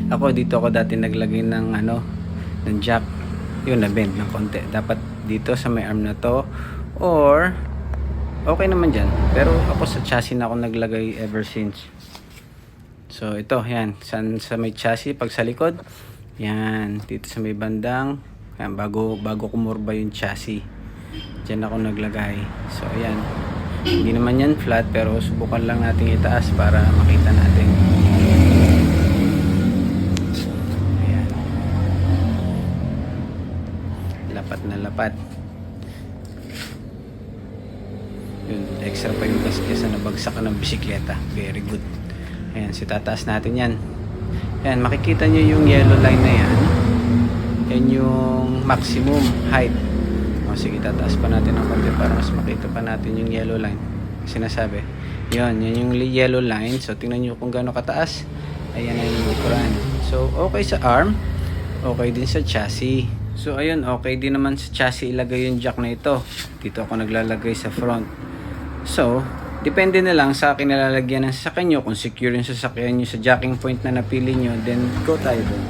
Ako dito ako dati naglagay ng ng jack. Yun, na-bend ng konti. Dapat dito sa may arm na to, or okay naman dyan. Pero ako sa chassis na ako naglagay ever since. So ito, yan. Sa may chassis, pag sa likod, yan. Dito sa may bandang, yan, bago kumurba yung chassis. Diyan ako naglagay. So ayan. Hindi naman yan flat, pero subukan lang natin itaas para makita natin. Ayan. Lapat na lapat. Yun, extra pa yung gas kesa nabagsak ka ng bisikleta. Very good. Ayan, tataas natin yan. Ayan, makikita nyo yung yellow line na yan. Yan yung maximum height. O, sige, tataas pa natin ng konti para mas makita pa natin yung yellow line. Sinasabi. Yan yung yellow line. So, tingnan nyo kung gaano kataas. Ayan na yung likuran. So, okay sa arm. Okay din sa chassis. So, ayun, okay din naman sa chassis ilagay yung jack na ito. Dito ako naglalagay sa front. So, depende na lang sa kinalalagyan ng sasakyan nyo. Kung secure yung sasakyan nyo sa jacking point na napili nyo, then go tayo doon.